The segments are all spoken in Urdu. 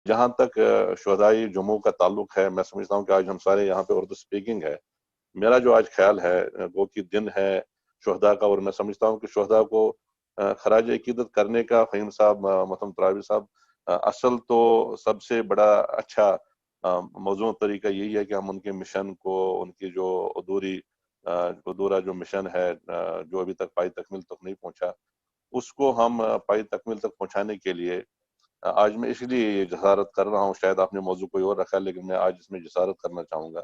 جہاں تک شہدائی جموں کا تعلق ہے، میں سمجھتا ہوں کہ آج ہم سارے یہاں پہ اردو اسپیکنگ ہے. میرا جو آج خیال ہے وہ کہ دن ہے شہداء کا، اور میں سمجھتا ہوں کہ شہداء کو خراج عقیدت کرنے کا فہیم صاحب، محترم ترابی صاحب، اصل تو سب سے بڑا اچھا موضوع طریقہ یہی ہے کہ ہم ان کے مشن کو، ان کی جو ادھورا جو مشن ہے جو ابھی تک پائی تکمیل تک نہیں پہنچا، اس کو ہم پائی تکمیل تک پہنچانے کے لیے آج میں اس لیے یہ جسارت کر رہا ہوں. شاید آپ نے موضوع کوئی اور رکھا، لیکن میں آج اس میں جسارت کرنا چاہوں گا.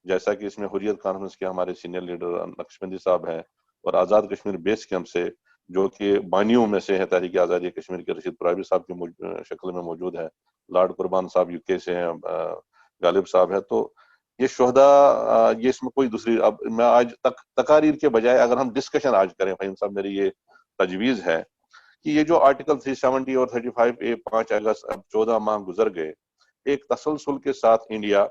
جیسا کہ اس میں حریت کانفرنس کے ہمارے سینئر لیڈر نقشبندی صاحب ہیں، اور آزاد کشمیر بیس کیمپ سے جو کہ بانیوں میں سے ہے تحریک آزادی کشمیر کے رشید پرابی صاحب کی شکل میں موجود ہے، لارڈ قربان صاحب یو کے سے ہیں، غالب صاحب ہے. تو یہ شہداء، یہ اس میں کوئی دوسری، اب میں آج تقاریر کے بجائے اگر ہم ڈسکشن آج کریں، فہیم صاحب میری یہ تجویز ہے کہ یہ جو آرٹیکل 370 اور 35A 5 اگست، اب 14 ماہ گزر گئے، ایک تسلسل کے ساتھ انڈیا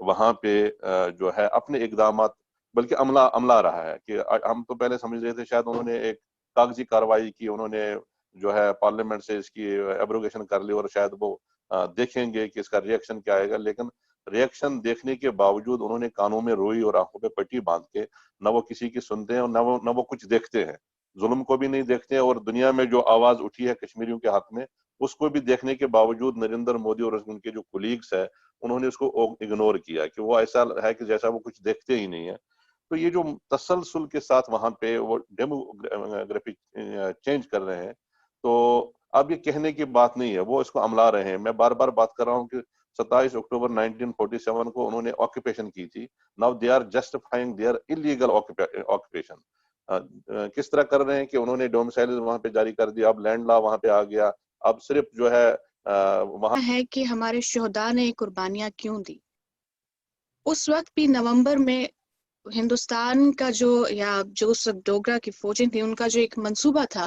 وہاں پہ جو ہے اپنے اقدامات، بلکہ عملہ رہا ہے. کہ ہم تو پہلے سمجھ رہے تھے شاید انہوں نے ایک کاغذی کارروائی کی، انہوں نے جو ہے پارلیمنٹ سے اس کی ایبروگیشن کر لی، اور شاید وہ دیکھیں گے کہ اس کا ریئیکشن کیا آئے گا. لیکن ریئیکشن دیکھنے کے باوجود انہوں نے کانوں میں روئی اور آنکھوں پہ پٹی باندھ کے نہ وہ کسی کی سنتے ہیں اور نہ وہ کچھ دیکھتے ہیں، ظلم کو بھی نہیں دیکھتے ہیں. اور دنیا میں جو آواز اٹھی ہے کشمیریوں کے حق میں، اس کو بھی دیکھنے کے باوجود نریندر مودی اور ان کے جو کولیگس ہیں، انہوں نے اس کو اگنور کیا کہ وہ ایسا ہے کہ جیسا وہ کچھ دیکھتے ہی نہیں ہے. تو یہ جو تسلسل کے ساتھ وہاں پہ وہ ڈیموگرافی چینج کر رہے ہیں، تو اب یہ کہنے کی بات نہیں ہے، وہ اس کو عملا رہے ہیں. میں بار بار بات کر رہا ہوں کہ 27 اکتوبر 1947 کو انہوں نے آکوپیشن کی تھی. Now they are justifying their illegal occupation. کس طرح کر رہے ہیں کہ انہوں نے ڈومسائل وہاں پہ جاری کر دیا، اب لینڈ لا وہاں پہ آ گیا. اب صرف جو ہے وہاں ہے کہ ہمارے شہداء نے قربانیاں کیوں دی. اس وقت بھی نومبر میں ہندوستان کا جو سب ڈوگرا کی فوجیں تھیں، ان کا جو ایک منصوبہ تھا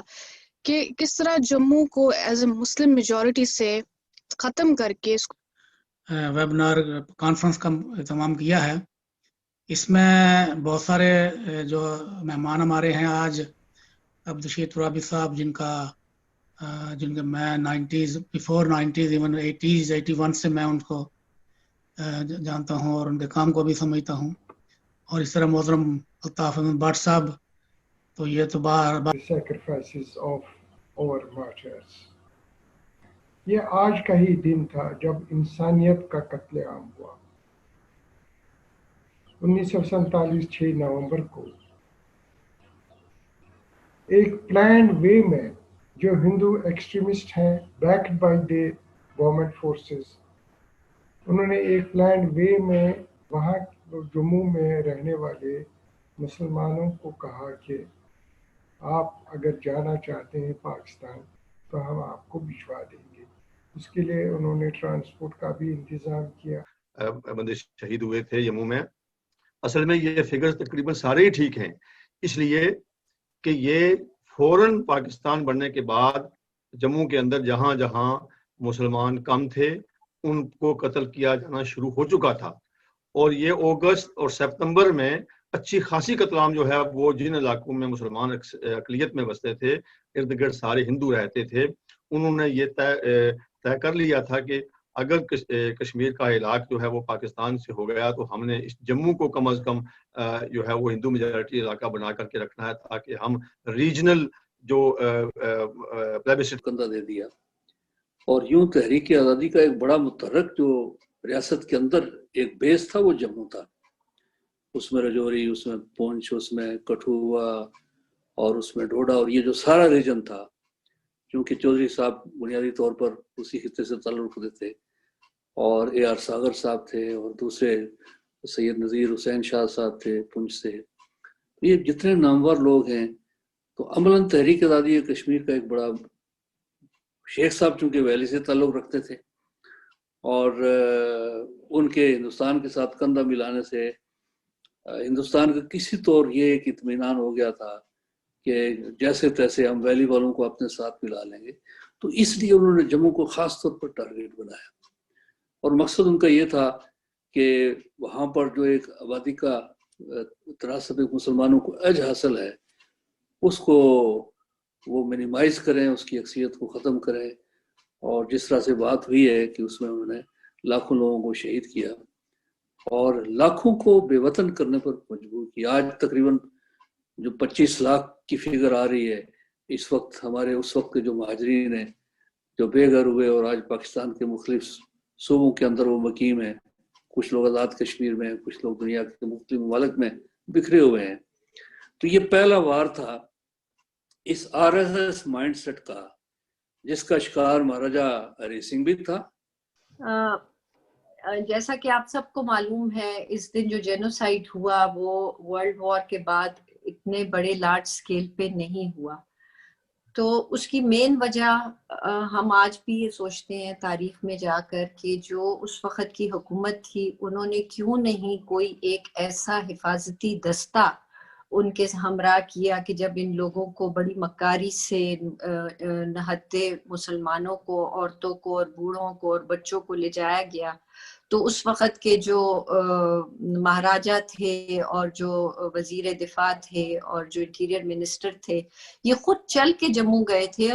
کہ کس طرح جموں کو ایز اے مسلم میجورٹی سے ختم کر کے ویبنار کانفرنس کا اہتمام کیا ہے. اس میں بہت سارے جو مہمان ہمارے ہیں آج، عبدالرشید ترابی صاحب، جن کے میں 90s before 90s even 80s 81 سے میں ان کو جانتا ہوں اور ان کے کام کو بھی سمجھتا ہوں. اور اس طرح محترم الطاف احمد بٹ صاحب، تو یہ تو sacrifices of our martyrs. یہ آج کا ہی دن تھا جب انسانیت کا قتل عام ہوا. 1947 6 نومبر کو ایک پلانڈ وے میں جو ہندو ایکسٹریمسٹ ہیں backed by the government forces, انہوں نے ایک پلانڈ وے میں وہاں جموں میں رہنے والے مسلمانوں کو کہا کہ آپ اگر جانا چاہتے ہیں پاکستان تو ہم آپ کو بھجوا دیں گے. اس کے لیے انہوں نے ٹرانسپورٹ کا بھی انتظام کیا. بندے شہید ہوئے تھے جموں میں. اصل میں یہ فگرز تقریباً سارے ہی ٹھیک ہیں، اس لیے کہ یہ فوراً پاکستان بننے کے بعد جموں کے اندر جہاں جہاں مسلمان کم تھے ان کو قتل کیا جانا شروع ہو چکا تھا. اور یہ اگست اور سپتمبر میں اچھی خاصی قتل عام جو ہے وہ جن علاقوں میں مسلمان اقلیت میں بستے تھے، ارد گرد سارے ہندو رہتے تھے، انہوں نے یہ طے کر لیا تھا کہ اگر کشمیر کا علاقہ جو ہے وہ پاکستان سے ہو گیا تو ہم نے اس جموں کو کم از کم جو ہے وہ ہندو میجورٹی علاقہ بنا کر کے رکھنا ہے، تاکہ ہم ریجنل جو پلیبسٹ کندہ دے دیا. اور یوں تحریک آزادی کا ایک بڑا متحرک جو ریاست کے اندر ایک بیس تھا وہ جموں تھا. اس میں رجوری، اس میں پونچھ، اس میں کٹھوا اور اس میں ڈوڈا، اور یہ جو سارا ریجن تھا، کیونکہ چودھری صاحب بنیادی طور پر اسی خطے سے تعلق رکھتے تھے، اور اے آر ساگر صاحب تھے، اور دوسرے سید نذیر حسین شاہ صاحب تھے پونچھ سے. یہ جتنے نامور لوگ ہیں، تو عملاً تحریک آزادی کشمیر کا ایک بڑا، شیخ صاحب چونکہ ویلی سے تعلق رکھتے تھے اور ان کے ہندوستان کے ساتھ کندھا ملانے سے ہندوستان کا کسی طور یہ ایک اطمینان ہو گیا تھا کہ جیسے تیسے ہم ویلی والوں کو اپنے ساتھ ملا لیں گے. تو اس لیے انہوں نے جموں کو خاص طور پر ٹارگیٹ بنایا، اور مقصد ان کا یہ تھا کہ وہاں پر جو ایک آبادی کا تناسب مسلمانوں کو اج حاصل ہے اس کو وہ منیمائز کریں، اس کی اکثریت کو ختم کریں، اور جس طرح سے بات ہوئی ہے کہ اس میں انہوں نے لاکھوں لوگوں کو شہید کیا اور لاکھوں کو بے وطن کرنے پر مجبور کیا. آج تقریباً جو 25 لاکھ کی فگر آ رہی ہے اس وقت، ہمارے اس وقت کے جو مہاجرین ہیں جو بے گھر ہوئے اور آج پاکستان کے مختلف صوبوں کے اندر وہ مقیم ہیں، کچھ لوگ آزاد کشمیر میں، کچھ لوگ دنیا کے مختلف ممالک میں بکھرے ہوئے ہیں. تو یہ پہلا وار تھا اس RSS مائنڈ سیٹ کا جس کا شکار مہاراجہ ہری سنگھ بھی تھا. جیسا کہ آپ سب کو معلوم ہے، اس دن جو جینوسائیڈ ہوا وہ ورلڈ وار کے بعد اتنے بڑے لارج سکیل پہ نہیں ہوا. تو اس کی مین وجہ ہم آج بھی یہ سوچتے ہیں تاریخ میں جا کر کہ جو اس وقت کی حکومت تھی انہوں نے کیوں نہیں کوئی ایک ایسا حفاظتی دستہ ان کے ہمراہ کیا کہ جب ان لوگوں کو بڑی مکاری سے نہتے مسلمانوں کو، عورتوں کو اور بوڑھوں کو اور بچوں کو لے جایا گیا، تو اس وقت کے جو مہاراجہ تھے اور جو وزیر دفاع تھے اور جو انٹیریئر منسٹر تھے، یہ خود چل کے جموں گئے تھے اور